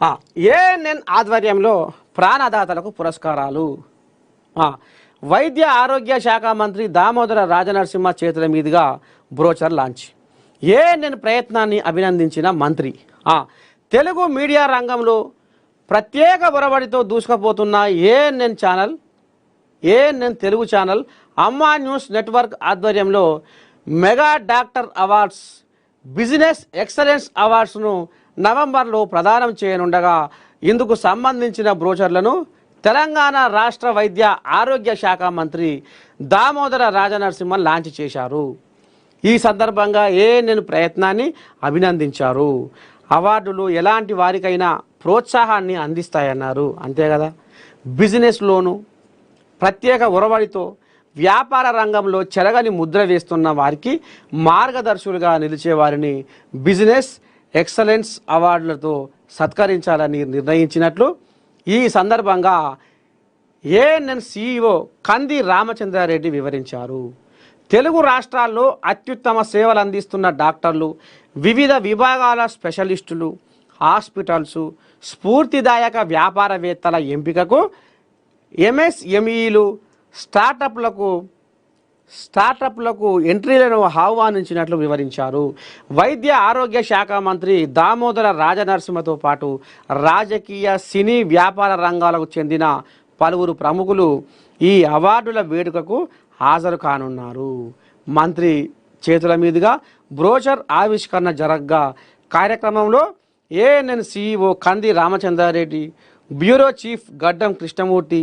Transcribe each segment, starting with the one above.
ఆ, ఏఎన్ఎన్ ఆధ్వర్యంలో ప్రాణదాతలకు పురస్కారాలు. ఆ, వైద్య ఆరోగ్య శాఖ మంత్రి దామోదర రాజనరసింహ చేతుల మీదుగా బ్రోచర్ లాంచ్. ఏఎన్ఎన్ ప్రయత్నాన్ని అభినందించిన మంత్రి. ఆ, తెలుగు మీడియా రంగంలో ప్రత్యేక ఒరవడితో దూసుకుపోతున్న ANN Telugu channel Amma news network ఆధ్వర్యంలో mega doctor awards, business excellence అవార్డ్స్ను నవంబర్లో ప్రదానం చేయనుండగా ఇందుకు సంబంధించిన బ్రోచర్లను తెలంగాణ రాష్ట్ర వైద్య ఆరోగ్య శాఖ మంత్రి దామోదర రాజనరసింహ లాంచ్ చేశారు. ఈ సందర్భంగా ఏఎన్ఎన్ ప్రయత్నాన్ని అభినందించారు. అవార్డులు ఎలాంటి వారికైనా ప్రోత్సాహాన్ని అందిస్తాయన్నారు. అంతే కదా, బిజినెస్లోను ప్రత్యేక ఒరవడితో వ్యాపార రంగంలో చెరగని ముద్ర వేస్తున్న వారికి మార్గదర్శులుగా నిలిచే వారిని బిజినెస్ ఎక్సలెన్స్ అవార్డులతో సత్కరించాలని నిర్ణయించినట్లు ఈ సందర్భంగా ఏఎన్ఎన్ సిఇఓ కంది రామచంద్రారెడ్డి వివరించారు. తెలుగు రాష్ట్రాల్లో అత్యుత్తమ సేవలు అందిస్తున్న డాక్టర్లు, వివిధ విభాగాల స్పెషలిస్టులు, హాస్పిటల్స్, స్ఫూర్తిదాయక వ్యాపారవేత్తల ఎంపికకు ఎంఎస్ఎంఈలు, స్టార్టప్లకు ఎంట్రీలను ఆహ్వానించినట్లు వివరించారు. వైద్య ఆరోగ్య శాఖ మంత్రి దామోదర రాజనరసింహతో పాటు రాజకీయ, సినీ, వ్యాపార రంగాలకు చెందిన పలువురు ప్రముఖులు ఈ అవార్డుల వేడుకకు హాజరు కానున్నారు. మంత్రి చేతుల మీదుగా బ్రోచర్ ఆవిష్కరణ జరగ్గా కార్యక్రమంలో ఏఎన్ఎన్ సిఇఓ కంది Ramachandra Reddy, bureau chief Gaddam Krishnamurthy,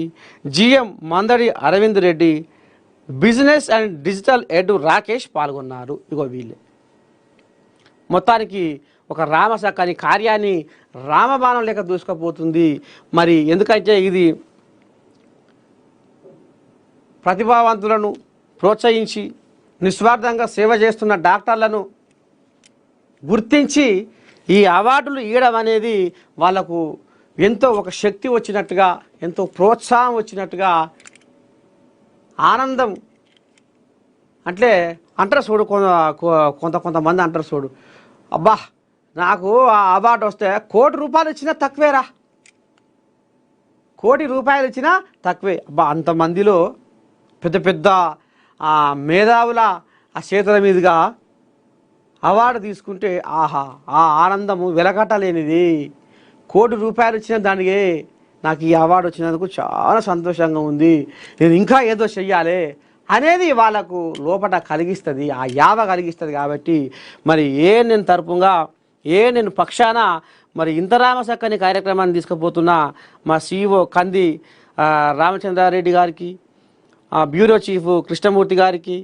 GM Mandadi Arvind Reddy, business and digital head Rakesh పాల్గొన్నారు. ఇగో వీళ్ళే మొత్తానికి ఒక రామసక్కని కార్యాన్ని రామబాణం లేక దూసుకుపోతుంది. మరి ఎందుకంటే ఇది ప్రతిభావంతులను ప్రోత్సహించి నిస్వార్థంగా సేవ చేస్తున్న డాక్టర్లను గుర్తించి ఈ అవార్డులు ఇవ్వడం అనేది వాళ్ళకు ఎంతో ఒక శక్తి వచ్చినట్టుగా, ఎంతో ప్రోత్సాహం వచ్చినట్టుగా, ఆనందం. అంటే అంటారు చూడు, కొంతమంది అంటారు చూడు, అబ్బా నాకు ఆ అవార్డు వస్తే ₹1,00,00,000 ఇచ్చినా తక్కువేరా, ₹1,00,00,000 ఇచ్చినా తక్కువే. అబ్బా అంతమందిలో పెద్ద పెద్ద మేధావుల ఆ చేతుల మీదుగా అవార్డు తీసుకుంటే ఆహా, ఆ ఆనందము వెలకట్టలేనిది. ₹1,00,00,000 ఇచ్చిన దానికి నాకు ఈ అవార్డు వచ్చినందుకు చాలా సంతోషంగా ఉంది, నేను ఇంకా ఏదో చెయ్యాలి అనేది వాళ్ళకు లోపల కలిగిస్తుంది, ఆ యావ కలిగిస్తుంది. కాబట్టి మరి ఏఎన్ఎన్ తరపుగా, ఏఎన్ఎన్ పక్షాన మరి ఇంత రామసక్కని కార్యక్రమాన్ని తీసుకుపోతున్న మా సిఇఓ కంది రామచంద్రారెడ్డి గారికి, బ్యూరో చీఫ్ కృష్ణమూర్తి గారికి,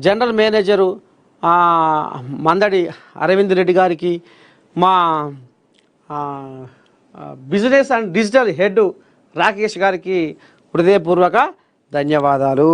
జనరల్ మేనేజరు మందడి అరవింద్ రెడ్డి గారికి, మా business and digital head Rakesh గారికి హృదయపూర్వక ధన్యవాదాలు.